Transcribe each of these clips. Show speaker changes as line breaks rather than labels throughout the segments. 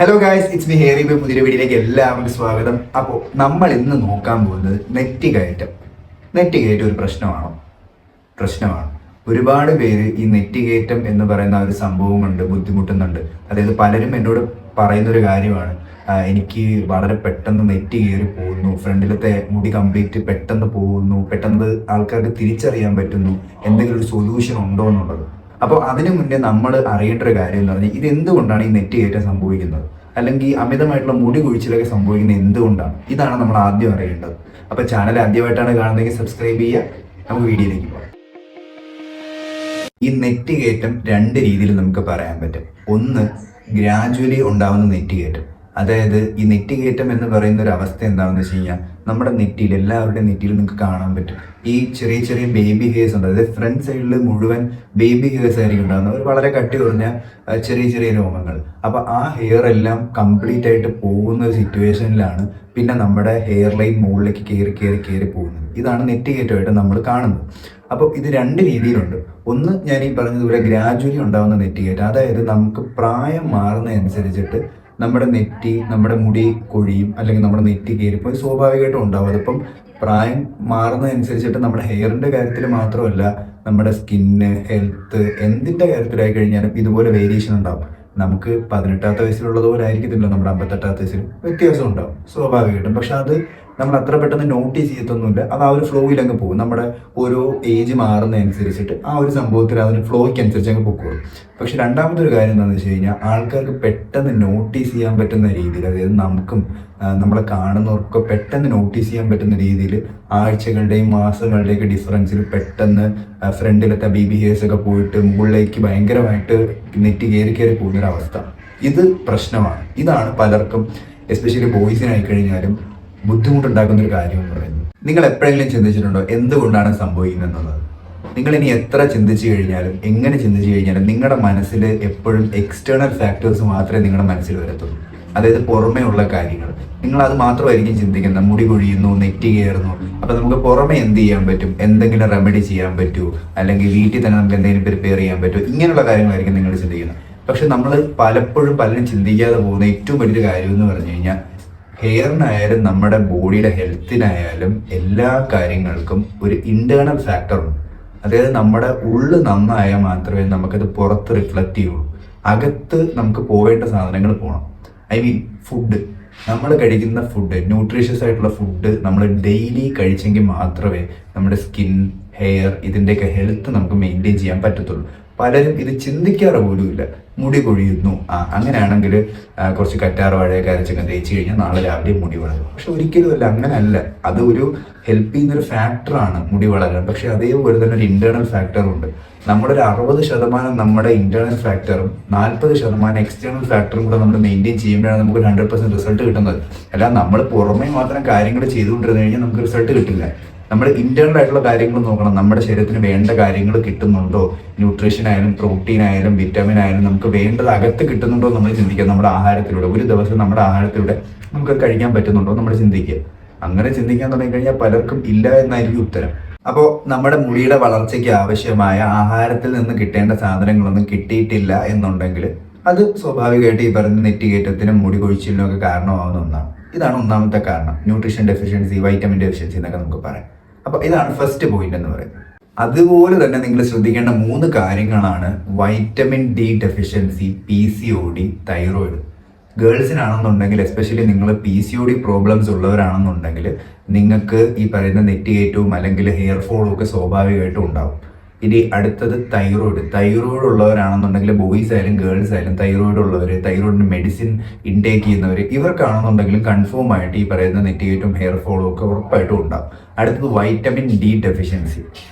Hello guys, it's me Hari. പുതിയ വീഡിയോയിലേക്ക് എല്ലാവർക്കും സ്വാഗതം. അപ്പോൾ നമ്മൾ ഇന്ന് നോക്കാൻ പോകുന്നത് നെറ്റ് കയറ്റം. നെറ്റ് കയറ്റം ഒരു പ്രശ്നമാണ്. ഒരുപാട് പേര് ഈ നെറ്റ് കയറ്റം എന്ന് പറയുന്ന ഒരു സംഭവം കൊണ്ട് ബുദ്ധിമുട്ടുന്നുണ്ട്. അതായത് പലരും എന്നോട് പറയുന്നൊരു കാര്യമാണ്, എനിക്ക് വളരെ പെട്ടെന്ന് നെറ്റ് കയറി പോകുന്നു, ഫ്രണ്ടിലത്തെ മുടി കംപ്ലീറ്റ് പെട്ടെന്ന് പോകുന്നു, പെട്ടെന്ന് ആൾക്കാർക്ക് തിരിച്ചറിയാൻ പറ്റുന്നു, എന്തെങ്കിലും ഒരു സൊല്യൂഷൻ ഉണ്ടോ എന്നുള്ളത്. അപ്പോൾ അതിനു മുന്നേ നമ്മൾ അറിയേണ്ട ഒരു കാര്യം എന്ന് പറഞ്ഞാൽ ഇത് എന്തുകൊണ്ടാണ് ഈ നെറ്റ് കയറ്റം സംഭവിക്കുന്നത്, അല്ലെങ്കിൽ അമിതമായിട്ടുള്ള മുടി കൊഴിച്ചിലൊക്കെ സംഭവിക്കുന്നത് എന്തുകൊണ്ടാണ്, ഇതാണ് നമ്മൾ ആദ്യം അറിയേണ്ടത്. അപ്പോൾ ചാനൽ ആദ്യമായിട്ടാണ് കാണുന്നതെങ്കിൽ സബ്സ്ക്രൈബ് ചെയ്യുക. നമുക്ക് വീഡിയോയിലേക്ക് പോകാം. ഈ നെറ്റ് കയറ്റം രണ്ട് രീതിയിൽ നമുക്ക് പറയാൻ പറ്റും. ഒന്ന്, ഗ്രാജുവലി ഉണ്ടാവുന്ന നെറ്റ് കയറ്റം. അതായത് ഈ നെറ്റ് കയറ്റം എന്ന് പറയുന്ന ഒരു അവസ്ഥ എന്താണെന്ന് വെച്ച് കഴിഞ്ഞാൽ, നമ്മുടെ നെറ്റിയിൽ, എല്ലാവരുടെയും നെറ്റിയിൽ നിങ്ങൾക്ക് കാണാൻ പറ്റും ഈ ചെറിയ ചെറിയ ബേബി ഹെയർസ് ഉണ്ട്. അതായത് ഫ്രണ്ട് സൈഡിൽ മുഴുവൻ ബേബി ഹെയർസ് ആയിരിക്കും ഉണ്ടാകുന്നത്, ഒരു വളരെ കട്ടി കുറഞ്ഞ ചെറിയ ചെറിയ രോമങ്ങൾ. അപ്പോൾ ആ ഹെയർ എല്ലാം കംപ്ലീറ്റ് ആയിട്ട് പോകുന്ന ഒരു സിറ്റുവേഷനിലാണ് പിന്നെ നമ്മുടെ ഹെയർ ലൈൻ മുകളിലേക്ക് കയറി പോകുന്നത്. ഇതാണ് നെറ്റ് കയറ്റമായിട്ട് നമ്മൾ കാണുന്നത്. അപ്പോൾ ഇത് രണ്ട് രീതിയിലുണ്ട്. ഒന്ന്, ഞാൻ ഈ പറഞ്ഞതുപോലെ ഗ്രാജുവലി ഉണ്ടാകുന്ന നെറ്റ് കയറ്റം. അതായത് നമുക്ക് പ്രായം മാറുന്നതനുസരിച്ചിട്ട് നമ്മുടെ മുടി കൊഴിയും, അല്ലെങ്കിൽ നമ്മുടെ നെറ്റി കയറിപ്പോൾ സ്വാഭാവികമായിട്ടും ഉണ്ടാവും. അതിപ്പം പ്രായം മാറുന്നതനുസരിച്ചിട്ട് നമ്മുടെ ഹെയറിൻ്റെ കാര്യത്തിൽ മാത്രമല്ല, നമ്മുടെ സ്കിന്ന്, ഹെൽത്ത്, എന്തിൻ്റെ കാര്യത്തിലായി കഴിഞ്ഞാലും ഇതുപോലെ വേരിയേഷൻ ഉണ്ടാവും. നമുക്ക് 18ാമത്തെ വയസ്സിലുള്ളതുപോലെ ആയിരിക്കത്തില്ല നമ്മുടെ 58ാമത്തെ വയസ്സിൽ, വ്യത്യാസം ഉണ്ടാവും സ്വാഭാവികമായിട്ടും. പക്ഷെ അത് നമ്മൾ അത്ര പെട്ടെന്ന് നോട്ടീസ് ചെയ്യത്തൊന്നുമില്ല. അത് ആ ഒരു ഫ്ലോയിൽ അങ്ങ് പോകും. നമ്മുടെ ഓരോ ഏജ് മാറുന്നതനുസരിച്ചിട്ട് ആ ഒരു സംഭവത്തിൽ അതിന് ഫ്ലോയ്ക്ക് അനുസരിച്ച് അങ്ങ് പൊക്കോളും. പക്ഷെ രണ്ടാമതൊരു കാര്യം എന്താണെന്ന് വെച്ച് കഴിഞ്ഞാൽ, ആൾക്കാർക്ക് പെട്ടെന്ന് നോട്ടീസ് ചെയ്യാൻ പറ്റുന്ന രീതിയിൽ, അതായത് നമുക്കും നമ്മളെ കാണുന്നവർക്കൊക്കെ പെട്ടെന്ന് നോട്ടീസ് ചെയ്യാൻ പറ്റുന്ന രീതിയിൽ ആഴ്ചകളുടെയും മാസങ്ങളുടെയൊക്കെ ഡിഫറൻസിൽ പെട്ടെന്ന് ഫ്രണ്ടിലത്തെ ബേബി ഹെയർസ് ഒക്കെ പോയിട്ട് മുകളിലേക്ക് ഭയങ്കരമായിട്ട് നെറ്റ് കയറി പോകുന്നൊരവസ്ഥ. ഇത് പ്രശ്നമാണ്. ഇതാണ് പലർക്കും, എസ്പെഷ്യലി ബോയ്സിനായി കഴിഞ്ഞാലും ബുദ്ധിമുട്ടുണ്ടാക്കുന്ന ഒരു കാര്യം എന്ന് പറയുന്നത്. നിങ്ങൾ എപ്പോഴെങ്കിലും ചിന്തിച്ചിട്ടുണ്ടോ എന്തുകൊണ്ടാണ് സംഭവിക്കുന്നത്? നിങ്ങൾ ഇനി എത്ര ചിന്തിച്ചു കഴിഞ്ഞാലും, എങ്ങനെ ചിന്തിച്ചു കഴിഞ്ഞാലും, നിങ്ങളുടെ മനസ്സിൽ എപ്പോഴും എക്സ്റ്റേണൽ ഫാക്ടേഴ്സ് മാത്രമേ നിങ്ങളുടെ മനസ്സിൽ വരത്തുള്ളൂ. അതായത് പുറമേ ഉള്ള കാര്യങ്ങൾ, നിങ്ങൾ അത് മാത്രമായിരിക്കും ചിന്തിക്കുന്നത്. മുടി കൊഴിയുന്നു, നെറ്റ് കയറുന്നു, അപ്പോൾ നമുക്ക് പുറമെ എന്ത് ചെയ്യാൻ പറ്റും, എന്തെങ്കിലും റെമഡി ചെയ്യാൻ പറ്റുമോ, അല്ലെങ്കിൽ വീട്ടിൽ തന്നെ നമുക്ക് എന്തെങ്കിലും പ്രിപ്പയർ ചെയ്യാൻ പറ്റുമോ, ഇങ്ങനെയുള്ള കാര്യങ്ങളായിരിക്കും നിങ്ങൾ ചിന്തിക്കുന്നത്. പക്ഷെ നമ്മൾ പലരും ചിന്തിക്കാതെ പോകുന്ന ഏറ്റവും വലിയൊരു കാര്യം എന്ന് പറഞ്ഞു കഴിഞ്ഞാൽ, ഹെയറിനായാലും നമ്മുടെ ബോഡിയുടെ ഹെൽത്തിനായാലും എല്ലാ കാര്യങ്ങൾക്കും ഒരു ഇന്റേണൽ ഫാക്ടറുണ്ട്. അതായത് നമ്മുടെ ഉള്ളു നന്നായാൽ മാത്രമേ നമുക്കത് പുറത്ത് റിഫ്ലക്റ്റ് ചെയ്യുള്ളൂ. അകത്ത് നമുക്ക് പോവേണ്ട സാധനങ്ങൾ പോകണം. ഫുഡ്, നമ്മൾ കഴിക്കുന്ന ഫുഡ്, ന്യൂട്രീഷ്യസ് ആയിട്ടുള്ള ഫുഡ് നമ്മൾ ഡെയിലി കഴിച്ചെങ്കിൽ മാത്രമേ നമ്മുടെ സ്കിൻ, ഹെയർ, ഇതിൻ്റെയൊക്കെ ഹെൽത്ത് നമുക്ക് മെയിൻറ്റെയിൻ ചെയ്യാൻ പറ്റത്തുള്ളൂ. പലരും ഇത് ചിന്തിക്കാറ് പോലുമില്ല. മുടി കൊഴിയുന്നു, അങ്ങനെയാണെങ്കിൽ കുറച്ച് കറ്റാർ വാഴയൊക്കെ അരച്ചൊക്കെ തേച്ച് കഴിഞ്ഞാൽ നാളെ രാവിലെ മുടി വളരും. പക്ഷെ ഒരിക്കലുമല്ല, അങ്ങനെയല്ല. അത് ഒരു ഹെൽപ്പ് ചെയ്യുന്നൊരു ഫാക്ടറാണ് മുടി വളരാൻ. പക്ഷെ അതേപോലെ തന്നെ ഒരു ഇന്റേണൽ ഫാക്ടറും ഉണ്ട്. നമ്മുടെ ഒരു 60% നമ്മുടെ ഇന്റേണൽ ഫാക്ടറും 40% എക്സ്റ്റേണൽ ഫാക്ടറും കൂടെ നമ്മൾ മെയിൻറ്റെയിൻ ചെയ്യുമ്പോഴാണ് നമുക്ക് 100% റിസൾട്ട് കിട്ടുന്നത്. അല്ല നമ്മൾ പുറമേ മാത്രം കാര്യങ്ങൾ ചെയ്തുകൊണ്ടിരുന്നു കഴിഞ്ഞാൽ നമുക്ക് റിസൾട്ട് കിട്ടില്ല. നമ്മൾ ഇന്റേണൽ ആയിട്ടുള്ള കാര്യങ്ങൾ നോക്കണം. നമ്മുടെ ശരീരത്തിന് വേണ്ട കാര്യങ്ങൾ കിട്ടുന്നുണ്ടോ, ന്യൂട്രീഷൻ ആയാലും പ്രോട്ടീൻ ആയാലും വിറ്റാമിൻ ആയാലും നമുക്ക് വേണ്ടത് അകത്ത് കിട്ടുന്നുണ്ടോ നമ്മൾ ചിന്തിക്കുക. നമ്മുടെ ആഹാരത്തിലൂടെ, ഒരു ദിവസം നമ്മുടെ ആഹാരത്തിലൂടെ നമുക്ക് കഴിക്കാൻ പറ്റുന്നുണ്ടോ നമ്മൾ ചിന്തിക്കുക. അങ്ങനെ ചിന്തിക്കാൻ തുടങ്ങിക്കഴിഞ്ഞാൽ പലർക്കും ഇല്ല എന്നായിരിക്കും ഉത്തരം. അപ്പോൾ നമ്മുടെ മുടിയുടെ വളർച്ചയ്ക്ക് ആവശ്യമായ ആഹാരത്തിൽ നിന്ന് കിട്ടേണ്ട സാധനങ്ങളൊന്നും കിട്ടിയിട്ടില്ല എന്നുണ്ടെങ്കിൽ അത് സ്വാഭാവികമായിട്ട് ഈ പറയുന്ന നെറ്റ് കയറ്റത്തിനും മുടി കൊഴിച്ചിലിനും ഒക്കെ കാരണമാവുന്ന ഒന്നാണ്. ഇതാണ് ഒന്നാമത്തെ കാരണം. ന്യൂട്രീഷൻ ഡെഫിഷ്യൻസി, വൈറ്റമിൻ ഡെഫിഷ്യൻസി എന്നൊക്കെ നമുക്ക് പറയാം. അപ്പോൾ ഇതാണ് ഫസ്റ്റ് പോയിന്റ് എന്ന് പറയുന്നത്. അതുപോലെ തന്നെ നിങ്ങൾ ശ്രദ്ധിക്കേണ്ട 3 കാര്യങ്ങളാണ് vitamin D deficiency, PCOD, thyroid. ഗേൾസിനാണെന്നുണ്ടെങ്കിൽ, എസ്പെഷ്യലി നിങ്ങൾ PCOD പ്രോബ്ലംസ് ഉള്ളവരാണെന്നുണ്ടെങ്കിൽ, നിങ്ങൾക്ക് ഈ പറയുന്ന നെറ്റ് കയറ്റവും അല്ലെങ്കിൽ ഹെയർ ഫോളും ഒക്കെ സ്വാഭാവികമായിട്ടും ഉണ്ടാവും. ഇനി അടുത്തത് തൈറോയിഡ് ഉള്ളവരാണെന്നുണ്ടെങ്കിൽ, ബോയ്സ് ആയാലും ഗേൾസ് ആയാലും, തൈറോയിഡ് ഉള്ളവർ, തൈറോയിഡിന് മെഡിസിൻ ഇൻടേക്ക് ചെയ്യുന്നവർ, ഇവർക്കാണെന്നുണ്ടെങ്കിലും കൺഫേം ആയിട്ട് ഈ പറയുന്ന നെറ്റ് കയറ്റവും ഹെയർ ഫോളും ഒക്കെ ഉറപ്പായിട്ടും ഉണ്ടാവും. അടുത്തത് വൈറ്റമിൻ ഡി ഡെഫിഷ്യൻസി.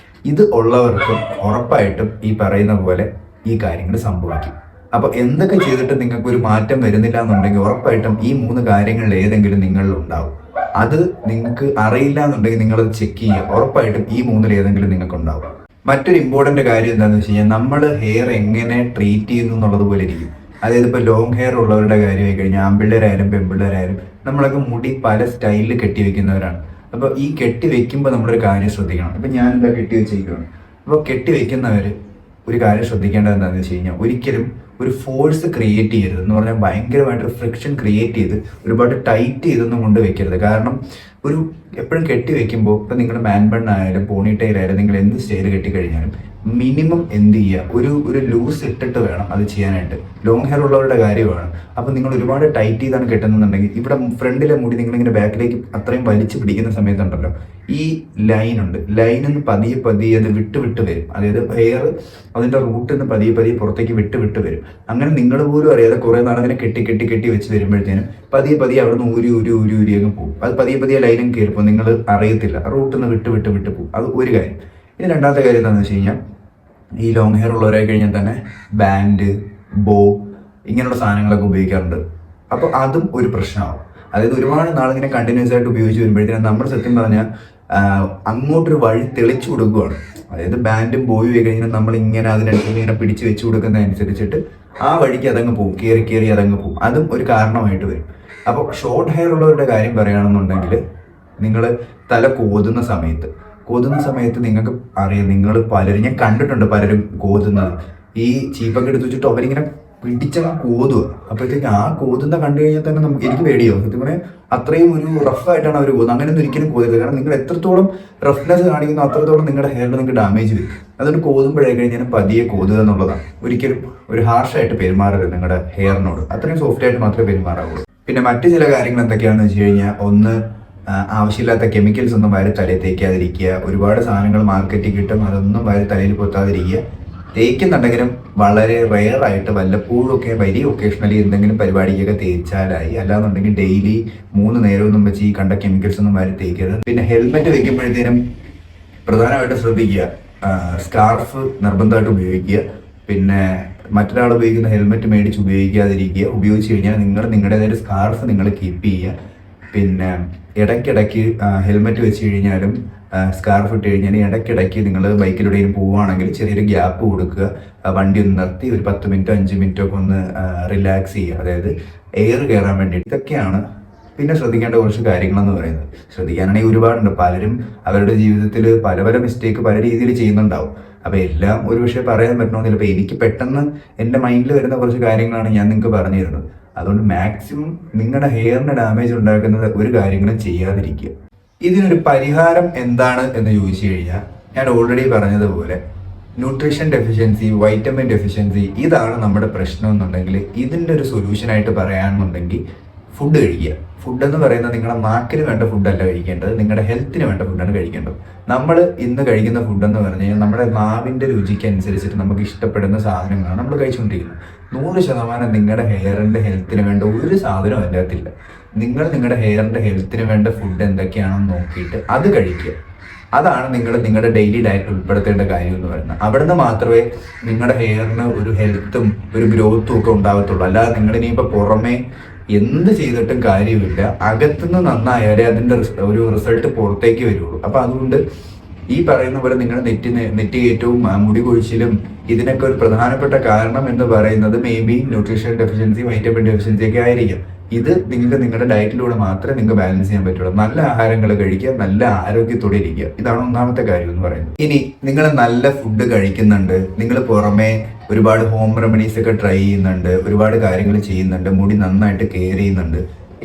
ഇത് ഉള്ളവർക്കും ഉറപ്പായിട്ടും ഈ പറയുന്ന പോലെ ഈ കാര്യങ്ങൾ സംഭവിക്കും. അപ്പോൾ എന്തൊക്കെ ചെയ്തിട്ട് നിങ്ങൾക്ക് ഒരു മാറ്റം വരുന്നില്ല എന്നുണ്ടെങ്കിൽ ഉറപ്പായിട്ടും ഈ 3 കാര്യങ്ങളിൽ ഏതെങ്കിലും നിങ്ങളിൽ ഉണ്ടാവും. അത് നിങ്ങൾക്ക് അറിയില്ല എന്നുണ്ടെങ്കിൽ നിങ്ങളത് ചെക്ക് ചെയ്യുക. ഉറപ്പായിട്ടും ഈ 3-ൽ ഏതെങ്കിലും നിങ്ങൾക്ക് ഉണ്ടാവും. മറ്റൊരു ഇമ്പോർട്ടൻ്റ് കാര്യം എന്താണെന്ന് വെച്ച് കഴിഞ്ഞാൽ, നമ്മൾ ഹെയർ എങ്ങനെ ട്രീറ്റ് ചെയ്യുന്നു എന്നുള്ളത് പോലെ ഇരിക്കും. അതായത് ഇപ്പോൾ ലോങ് ഹെയർ ഉള്ളവരുടെ കാര്യമായി കഴിഞ്ഞാൽ, ആൺപിള്ളേരായാലും പെൺപിള്ളേരായാലും നമ്മളൊക്കെ മുടി പല സ്റ്റൈലിൽ കെട്ടിവെക്കുന്നവരാണ്. അപ്പോൾ ഈ കെട്ടി വെക്കുമ്പോൾ നമ്മളൊരു കാര്യം ശ്രദ്ധിക്കണം. ഇപ്പം ഞാനെന്താ കെട്ടി വെച്ചിരിക്കുകയാണ്. അപ്പോൾ കെട്ടി വെക്കുന്നവർ ഒരു കാര്യം ശ്രദ്ധിക്കേണ്ടത് എന്താണെന്ന് വെച്ച് കഴിഞ്ഞാൽ ഒരിക്കലും ഒരു ഫോഴ്സ് ക്രിയേറ്റ് ചെയ്യരുത്. എന്ന് പറഞ്ഞാൽ ഭയങ്കരമായിട്ട് ഫ്രിക്ഷൻ ക്രിയേറ്റ് ചെയ്ത് ഒരുപാട് ടൈറ്റ് ചെയ്തൊന്നും കൊണ്ട് വെക്കരുത്. കാരണം ഒരു എപ്പോഴും കെട്ടി വെക്കുമ്പോൾ ഇപ്പം നിങ്ങൾ മാൻ ബൺ ആയാലും പോണി ടൈൽ ആയാലും നിങ്ങൾ എന്ത് സ്റ്റൈൽ കെട്ടിക്കഴിഞ്ഞാലും മിനിമം എന്ത് ചെയ്യുക, ഒരു ലൂസ് ഇട്ടിട്ട് വേണം അത് ചെയ്യാനായിട്ട്. ലോങ് ഹെയർ ഉള്ളവരുടെ കാര്യമാണ്. അപ്പം നിങ്ങൾ ഒരുപാട് ടൈറ്റ് ചെയ്താണ് കെട്ടുന്നുണ്ടെങ്കിൽ ഇവിടെ ഫ്രണ്ടിലെ മുടി നിങ്ങളിങ്ങനെ ബാക്കിലേക്ക് അത്രയും വലിച്ചു പിടിക്കുന്ന സമയത്തുണ്ടല്ലോ, ഈ ലൈനുണ്ട്, ലൈനിന്ന് പതിയെ അത് വിട്ട് വരും. അതായത് ഹെയർ അതിൻ്റെ റൂട്ടിൽ നിന്ന് പതിയെ പുറത്തേക്ക് വിട്ട് വരും. അങ്ങനെ നിങ്ങൾ പോലും അറിയാതെ കുറേ നാളങ്ങനെ കെട്ടി വെച്ച് വരുമ്പോഴത്തേനും പതിയെ അവിടെ നിന്ന് ഊരി അങ്ങ് പോകും. അത് പതിയെ ലൈനും കയറിപ്പോൾ നിങ്ങൾ അറിയത്തില്ല, റൂട്ടിൽ നിന്ന് വിട്ട് പോകും. അത് ഒരു കാര്യം. ഇനി രണ്ടാമത്തെ കാര്യം എന്താണെന്ന് വെച്ച് കഴിഞ്ഞാൽ, ഈ ലോങ് ഹെയർ ഉള്ളവരായി കഴിഞ്ഞാൽ തന്നെ ബാൻഡ്, ബോ ഇങ്ങനെയുള്ള സാധനങ്ങളൊക്കെ ഉപയോഗിക്കാറുണ്ട്. അപ്പോൾ അതും ഒരു പ്രശ്നമാവും. അതായത് ഒരുപാട് നാളിങ്ങനെ കണ്ടിന്യൂസ് ആയിട്ട് ഉപയോഗിച്ച് വരുമ്പോഴത്തേനും നമ്മൾ സത്യം പറഞ്ഞാൽ അങ്ങോട്ടൊരു വഴി തെളിച്ചു കൊടുക്കുകയാണ്. അതായത് ബാൻഡും ബോയും ആയി കഴിഞ്ഞാൽ നമ്മളിങ്ങനെ അതിനനുസരിച്ച് ഇങ്ങനെ പിടിച്ച് വെച്ച് കൊടുക്കുന്നതനുസരിച്ചിട്ട് ആ വഴിക്ക് അതങ്ങ് പോകും, കയറി അതങ്ങ് പോകും. അതും ഒരു കാരണമായിട്ട് വരും. അപ്പോൾ ഷോർട്ട് ഹെയർ ഉള്ളവരുടെ കാര്യം പറയുകയാണെന്നുണ്ടെങ്കിൽ, നിങ്ങൾ തല കോതുന്ന സമയത്ത് നിങ്ങൾക്ക് അറിയാം, നിങ്ങൾ പലരും ഞാൻ കണ്ടിട്ടുണ്ട്, പലരും കോതുന്നത് ഈ ചീപ്പൊക്കെ എടുത്ത് വെച്ചിട്ട് അവരിങ്ങനെ പിടിച്ചങ്ങ് കോതുക. അപ്പോഴത്തേക്ക് ആ കോതുന്ന കണ്ടു കഴിഞ്ഞാൽ തന്നെ എനിക്ക് പേടിയാവും സത്യം പറയാൻ. അത്രയും ഒരു റഫായിട്ടാണ് അവർ കോതുന്നത്. അങ്ങനെയൊന്നും ഒരിക്കലും കോതരുത്. കാരണം നിങ്ങൾ എത്രത്തോളം റഫ്നെസ് കാണിക്കുന്നു അത്രത്തോളം നിങ്ങളുടെ ഹെയറിന് നിങ്ങൾക്ക് ഡാമേജ് വരും. അതുകൊണ്ട് കോതുമ്പോഴേ കഴിഞ്ഞാൽ പതിയെ കോതുക എന്നുള്ളതാണ്. ഒരിക്കലും ഒരു ഹാർഷായിട്ട് പെരുമാറരുത് നിങ്ങളുടെ ഹെയറിനോട്. അത്രയും സോഫ്റ്റ് ആയിട്ട് മാത്രമേ പെരുമാറാവുള്ളൂ. പിന്നെ മറ്റു ചില കാര്യങ്ങൾ എന്തൊക്കെയാണെന്ന് വെച്ച് കഴിഞ്ഞാൽ, ഒന്ന്, ആവശ്യമില്ലാത്ത കെമിക്കൽസ് ഒന്നും വാരി തലയിൽ തേക്കാതിരിക്കുക. ഒരുപാട് സാധനങ്ങൾ മാർക്കറ്റിൽ കിട്ടും, അതൊന്നും വാരി തലയിൽ പൊത്താതിരിക്കുക. തേക്കുന്നുണ്ടെങ്കിലും വളരെ റെയർ ആയിട്ട് വല്ലപ്പോഴും ഒക്കെ വെരി ഒക്കേഷണലി എന്തെങ്കിലും പരിപാടിക്കൊക്കെ തേച്ചാലായി. അല്ലാന്നുണ്ടെങ്കിൽ ഡെയിലി 3 നേരമൊന്നും വെച്ച് ഈ കണ്ട കെമിക്കൽസ് ഒന്നും വാരി തേക്കരുത്. പിന്നെ ഹെൽമെറ്റ് വെക്കുമ്പോഴത്തേനും പ്രധാനമായിട്ട് ശ്രദ്ധിക്കുക, സ്കാർഫ് നിർബന്ധമായിട്ട് ഉപയോഗിക്കുക. പിന്നെ മറ്റൊരാൾ ഉപയോഗിക്കുന്ന ഹെൽമെറ്റ് മേടിച്ച് ഉപയോഗിക്കാതിരിക്കുക. ഉപയോഗിച്ച് കഴിഞ്ഞാൽ നിങ്ങളുടേതായ സ്കാർഫ് നിങ്ങൾ കീപ്പ് ചെയ്യുക. പിന്നെ ഇടയ്ക്കിടയ്ക്ക് ഹെൽമെറ്റ് വെച്ച് കഴിഞ്ഞാലും സ്കാർഫ് ഇട്ട് കഴിഞ്ഞാൽ ഇടയ്ക്കിടയ്ക്ക് നിങ്ങൾ ബൈക്കിലൂടെയും പോവുകയാണെങ്കിൽ ചെറിയൊരു ഗ്യാപ്പ് കൊടുക്കുക. വണ്ടി ഒന്ന് നിർത്തി ഒരു 10 മിനിറ്റോ 5 മിനിറ്റോ ഒക്കെ ഒന്ന് റിലാക്സ് ചെയ്യുക, അതായത് എയർ കയറാൻ വേണ്ടിയിട്ട്. ഇതൊക്കെയാണ് പിന്നെ ശ്രദ്ധിക്കേണ്ട കുറച്ച് കാര്യങ്ങളെന്ന് പറയുന്നത്. ശ്രദ്ധിക്കാനാണെങ്കിൽ ഒരുപാടുണ്ട്. പലരും അവരുടെ ജീവിതത്തിൽ പല മിസ്റ്റേക്ക് പല രീതിയിൽ ചെയ്യുന്നുണ്ടാവും. അപ്പോൾ എല്ലാം ഒരു പക്ഷേ പറയാൻ പറ്റണമെന്നില്ല. അപ്പോൾ എനിക്ക് പെട്ടെന്ന് എൻ്റെ മൈൻഡിൽ വരുന്ന കുറച്ച് കാര്യങ്ങളാണ് ഞാൻ നിങ്ങൾക്ക് പറഞ്ഞു തരുന്നത്. അതുകൊണ്ട് മാക്സിമം നിങ്ങളുടെ ഹെയറിന് ഡാമേജ് ഉണ്ടാക്കുന്നത് ഒരു കാര്യങ്ങളും ചെയ്യാതിരിക്കുക. ഇതിനൊരു പരിഹാരം എന്താണ് എന്ന് ചോദിച്ചു കഴിഞ്ഞാൽ, ഞാൻ ഓൾറെഡി പറഞ്ഞതുപോലെ ന്യൂട്രീഷൻ ഡെഫിഷ്യൻസി, വൈറ്റമിൻ ഡെഫിഷ്യൻസി, ഇതാണ് നമ്മുടെ പ്രശ്നം എന്നുണ്ടെങ്കിൽ ഇതിൻ്റെ ഒരു സൊല്യൂഷനായിട്ട് പറയാമെന്നുണ്ടെങ്കിൽ ഫുഡ് കഴിക്കുക. ഫുഡ് എന്ന് പറയുന്നത് നിങ്ങളുടെ നാക്കിന് വേണ്ട ഫുഡല്ല കഴിക്കേണ്ടത്, നിങ്ങളുടെ ഹെൽത്തിന് വേണ്ട ഫുഡാണ് കഴിക്കേണ്ടത്. നമ്മൾ ഇന്ന് കഴിക്കുന്ന ഫുഡെന്ന് പറഞ്ഞു കഴിഞ്ഞാൽ നമ്മുടെ നാവിൻ്റെ രുചിക്ക് അനുസരിച്ചിട്ട് നമുക്ക് ഇഷ്ടപ്പെടുന്ന സാധനങ്ങളാണ് നമ്മൾ കഴിച്ചുകൊണ്ടിരിക്കുന്നത്. 100% നിങ്ങളുടെ ഹെയറിൻ്റെ ഹെൽത്തിന് വേണ്ട ഒരു സാധനവും അതിൻ്റെ അകത്തില്ല. നിങ്ങളുടെ ഹെയറിൻ്റെ ഹെൽത്തിന് വേണ്ട ഫുഡ് എന്തൊക്കെയാണെന്ന് നോക്കിയിട്ട് അത് കഴിക്കുക. അതാണ് നിങ്ങളുടെ ഡെയിലി ഡയറ്റ് ഉൾപ്പെടുത്തേണ്ട കാര്യം എന്ന് പറയുന്നത്. അവിടുന്ന് മാത്രമേ നിങ്ങളുടെ ഹെയറിന് ഒരു ഹെൽത്തും ഒരു ഗ്രോത്തും ഒക്കെ ഉണ്ടാകത്തുള്ളൂ. അല്ലാതെ നിങ്ങളിനിയിപ്പോൾ പുറമേ എന്ത് ചെയ്തിട്ടും കാര്യമില്ല. അകത്തുനിന്ന് നന്നായാലേ അതിൻ്റെ ഒരു റിസൾട്ട് പുറത്തേക്ക് വരുള്ളൂ. അപ്പം അതുകൊണ്ട് ഈ പറയുന്ന പോലെ നിങ്ങളുടെ നെറ്റിയേറ്റവും മുടി കൊഴിച്ചിലും ഇതിനൊക്കെ ഒരു പ്രധാനപ്പെട്ട കാരണം എന്ന് പറയുന്നത് may be nutrition deficiency, vitamin deficiency ഒക്കെ ആയിരിക്കും. ഇത് നിങ്ങൾക്ക് നിങ്ങളുടെ ഡയറ്റിലൂടെ മാത്രമേ നിങ്ങൾക്ക് ബാലൻസ് ചെയ്യാൻ പറ്റുള്ളൂ. നല്ല ആഹാരങ്ങൾ കഴിക്കുക, നല്ല ആരോഗ്യത്തോടെ ഇരിക്കുക. ഇതാണ് ഒന്നാമത്തെ കാര്യം എന്ന് പറയുന്നത്. ഇനി നിങ്ങൾ നല്ല ഫുഡ് കഴിക്കുന്നുണ്ട്, നിങ്ങൾ പുറമെ ഒരുപാട് ഹോം റെമഡീസ് ഒക്കെ ട്രൈ ചെയ്യുന്നുണ്ട്, ഒരുപാട് കാര്യങ്ങൾ ചെയ്യുന്നുണ്ട്, മുടി നന്നായിട്ട് കെയർ ചെയ്യുന്നുണ്ട്,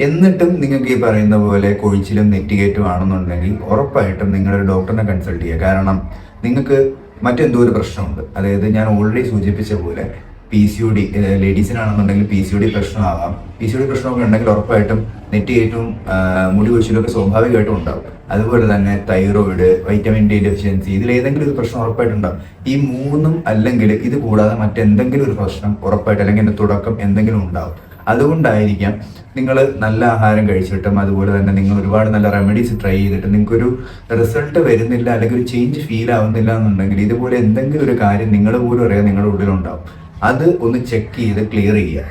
എന്നിട്ടും നിങ്ങൾക്ക് ഈ പറയുന്ന പോലെ കൊഴിച്ചിലും നെറ്റികേറ്റും ആണെന്നുണ്ടെങ്കിൽ ഉറപ്പായിട്ടും നിങ്ങളൊരു ഡോക്ടറിനെ കൺസൾട്ട് ചെയ്യുക. കാരണം നിങ്ങൾക്ക് മറ്റെന്തോ ഒരു പ്രശ്നമുണ്ട്. അതായത് ഞാൻ ഓൾറെഡി സൂചിപ്പിച്ച പോലെ PCOD, ലേഡീസിനാണെന്നുണ്ടെങ്കിൽ PCOD പ്രശ്നമാവാം. PCOD പ്രശ്നമൊക്കെ ഉണ്ടെങ്കിൽ ഉറപ്പായിട്ടും നെറ്റികേറ്റും മുടി കൊഴിച്ചിലും ഒക്കെ സ്വാഭാവികമായിട്ടും ഉണ്ടാവും. അതുപോലെ തന്നെ തൈറോയിഡ്, വൈറ്റമിൻ ഡി ഡെഫിഷ്യൻസി, ഇതിലേതെങ്കിലും ഒരു പ്രശ്നം ഉറപ്പായിട്ടുണ്ടാവും. ഈ 3 അല്ലെങ്കിൽ ഇത് കൂടാതെ മറ്റെന്തെങ്കിലും ഒരു പ്രശ്നം ഉറപ്പായിട്ട് അല്ലെങ്കിൽ എൻ്റെ തുടക്കം എന്തെങ്കിലും ഉണ്ടാവും. അതുകൊണ്ടായിരിക്കാം നിങ്ങൾ നല്ല ആഹാരം കഴിച്ചിട്ടും അതുപോലെ തന്നെ നിങ്ങൾ ഒരുപാട് നല്ല റെമഡീസ് ട്രൈ ചെയ്തിട്ട് നിങ്ങൾക്കൊരു റിസൾട്ട് വരുന്നില്ല, അല്ലെങ്കിൽ ഒരു ചേഞ്ച് ഫീൽ ആവുന്നില്ല എന്നുണ്ടെങ്കിൽ ഇതുപോലെ എന്തെങ്കിലും ഒരു കാര്യം നിങ്ങൾ പോലും അറിയാൻ നിങ്ങളുടെ ഉള്ളിലുണ്ടാവും. അത് ഒന്ന് ചെക്ക് ചെയ്ത് ക്ലിയർ ചെയ്യുക.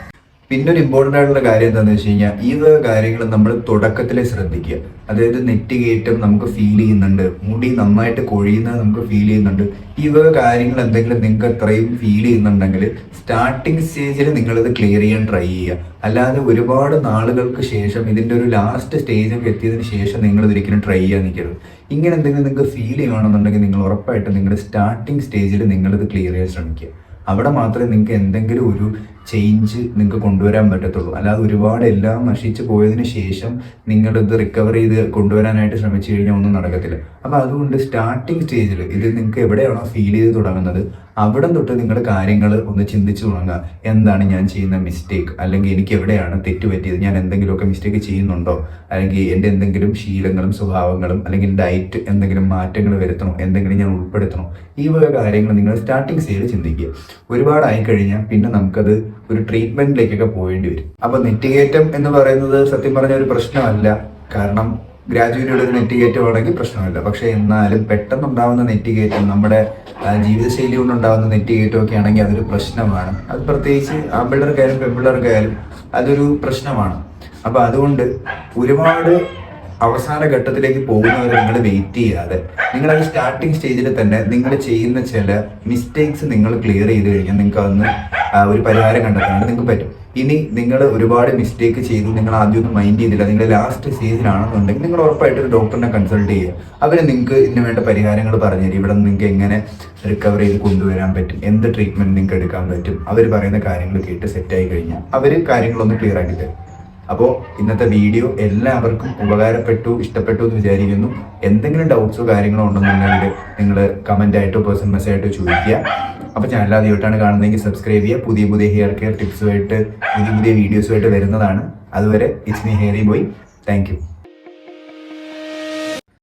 പിന്നെ ഒരു ഇമ്പോർട്ടൻ്റ് ആയിട്ടുള്ള കാര്യം എന്താണെന്ന് വെച്ച് കഴിഞ്ഞാൽ ഈ വക കാര്യങ്ങൾ നമ്മൾ തുടക്കത്തിലെ ശ്രദ്ധിക്കുക. അതായത് നെറ്റ് കയറ്റം നമുക്ക് ഫീൽ ചെയ്യുന്നുണ്ട്, മുടി നന്നായിട്ട് കൊഴിയുന്നത് നമുക്ക് ഫീൽ ചെയ്യുന്നുണ്ട്, ഈ വക കാര്യങ്ങൾ എന്തെങ്കിലും നിങ്ങൾക്ക് അത്രയും ഫീൽ ചെയ്യുന്നുണ്ടെങ്കിൽ സ്റ്റാർട്ടിങ് സ്റ്റേജിൽ നിങ്ങളിത് ക്ലിയർ ചെയ്യാൻ ട്രൈ ചെയ്യുക. അല്ലാതെ ഒരുപാട് നാളുകൾക്ക് ശേഷം ഇതിൻ്റെ ഒരു ലാസ്റ്റ് സ്റ്റേജൊക്കെ എത്തിയതിന് ശേഷം നിങ്ങൾ ഇതൊരിക്കലും ട്രൈ ചെയ്യാൻ നിൽക്കരുത്. ഇങ്ങനെ എന്തെങ്കിലും നിങ്ങൾക്ക് ഫീൽ ചെയ്യുകയാണെന്നുണ്ടെങ്കിൽ നിങ്ങൾ ഉറപ്പായിട്ടും നിങ്ങളുടെ സ്റ്റാർട്ടിങ് സ്റ്റേജിൽ നിങ്ങളിത് ക്ലിയർ ചെയ്യാൻ ശ്രമിക്കുക. അവിടെ മാത്രമേ നിങ്ങൾക്ക് എന്തെങ്കിലും ഒരു ചേഞ്ച് നിങ്ങൾക്ക് കൊണ്ടുവരാൻ പറ്റത്തുള്ളൂ. അല്ലാതെ ഒരുപാട് എല്ലാം നശിച്ചു പോയതിന് ശേഷം നിങ്ങളിത് റിക്കവർ ചെയ്ത് കൊണ്ടുവരാനായിട്ട് ശ്രമിച്ചു കഴിഞ്ഞാൽ ഒന്നും നടക്കത്തില്ല. അപ്പോൾ അതുകൊണ്ട് സ്റ്റാർട്ടിങ് സ്റ്റേജിൽ ഇത് നിങ്ങൾക്ക് എവിടെയാണോ ഫീൽ ചെയ്ത് തുടങ്ങുന്നത് അവിടെ തൊട്ട് നിങ്ങളുടെ കാര്യങ്ങൾ ഒന്ന് ചിന്തിച്ചു തുടങ്ങുക. എന്താണ് ഞാൻ ചെയ്യുന്ന മിസ്റ്റേക്ക്, അല്ലെങ്കിൽ എനിക്ക് എവിടെയാണ് തെറ്റ് പറ്റിയത്, ഞാൻ എന്തെങ്കിലുമൊക്കെ മിസ്റ്റേക്ക് ചെയ്യുന്നുണ്ടോ, അല്ലെങ്കിൽ എൻ്റെ എന്തെങ്കിലും ശീലങ്ങളും സ്വഭാവങ്ങളും അല്ലെങ്കിൽ ഡയറ്റ് എന്തെങ്കിലും മാറ്റങ്ങൾ വരുത്തണോ, എന്തെങ്കിലും ഞാൻ ഉൾപ്പെടുത്തണോ, ഈ വക കാര്യങ്ങൾ നിങ്ങൾ സ്റ്റാർട്ടിങ് സ്റ്റേജിൽ ചിന്തിക്കുക. ഒരുപാടായി കഴിഞ്ഞാൽ പിന്നെ നമുക്കത് ഒരു ട്രീറ്റ്മെന്റിലേക്കൊക്കെ പോകേണ്ടി വരും. അപ്പോൾ നെറ്റ് കയറ്റം എന്ന് പറയുന്നത് സത്യം പറഞ്ഞ ഒരു പ്രശ്നമല്ല. കാരണം ഗ്രാജുവലിയുള്ള ഒരു നെറ്റ് കയറ്റമാണെങ്കിൽ പ്രശ്നമല്ല. പക്ഷെ എന്നാലും പെട്ടെന്നുണ്ടാകുന്ന നെറ്റ് കയറ്റം, നമ്മുടെ ജീവിതശൈലി കൊണ്ടുണ്ടാകുന്ന നെറ്റ് കയറ്റമൊക്കെ ആണെങ്കിൽ അതൊരു പ്രശ്നമാണ്. അത് പ്രത്യേകിച്ച് ആൺപിള്ളേർക്കായാലും പെൺപിള്ളേർക്കായാലും അതൊരു പ്രശ്നമാണ്. അപ്പോൾ അതുകൊണ്ട് ഒരുപാട് അവസാന ഘട്ടത്തിലേക്ക് പോകുന്നവരെ നിങ്ങൾ വെയിറ്റ് ചെയ്യാതെ നിങ്ങളത് സ്റ്റാർട്ടിങ് സ്റ്റേജിൽ തന്നെ നിങ്ങൾ ചെയ്യുന്ന ചില മിസ്റ്റേക്സ് നിങ്ങൾ ക്ലിയർ ചെയ്ത് കഴിഞ്ഞാൽ നിങ്ങൾക്ക് അതൊന്ന് ഒരു പരിഹാരം കണ്ടെത്താനായിട്ട് നിങ്ങൾക്ക് പറ്റും. ഇനി നിങ്ങൾ ഒരുപാട് മിസ്റ്റേക്ക് ചെയ്തു, നിങ്ങൾ ആദ്യമൊന്നും മൈൻഡ് ചെയ്തില്ല, നിങ്ങൾ ലാസ്റ്റ് സ്റ്റേജിലാണെന്നുണ്ടെങ്കിൽ നിങ്ങൾ ഉറപ്പായിട്ട് ഒരു ഡോക്ടറിനെ കൺസൾട്ട് ചെയ്യുക. അവർ നിങ്ങൾക്ക് ഇതിന് വേണ്ട പരിഹാരങ്ങൾ പറഞ്ഞു തരും. ഇവിടെ നിങ്ങൾക്ക് എങ്ങനെ റിക്കവർ ചെയ്ത് കൊണ്ടുവരാൻ പറ്റും, എന്ത് ട്രീറ്റ്മെൻറ്റ് നിങ്ങൾക്ക് എടുക്കാൻ പറ്റും, അവർ പറയുന്ന കാര്യങ്ങൾ കേട്ട് സെറ്റായി കഴിഞ്ഞാൽ അവർ കാര്യങ്ങളൊന്ന് ക്ലിയർ ആക്കി തരും. അപ്പോൾ ഇന്നത്തെ വീഡിയോ എല്ലാവർക്കും ഉപകാരപ്പെട്ടു, ഇഷ്ടപ്പെട്ടു എന്ന് വിചാരിക്കുന്നു. എന്തെങ്കിലും ഡൗട്ട്സോ കാര്യങ്ങളോ ഉണ്ടെന്നുണ്ടെങ്കിൽ നിങ്ങൾ കമൻ്റായിട്ടോ പേഴ്സണൽ മെസ്സേജായിട്ടോ ചോദിക്കുക. അപ്പോൾ ചാനൽ ആദ്യമായിട്ടാണ് കാണുന്നതെങ്കിൽ സബ്സ്ക്രൈബ് ചെയ്യുക. പുതിയ പുതിയ ഹെയർ കെയർ ടിപ്സുമായിട്ട് പുതിയ പുതിയ വീഡിയോസുമായിട്ട് വരുന്നതാണ്. അതുവരെ it's me hairy boy. Thank you.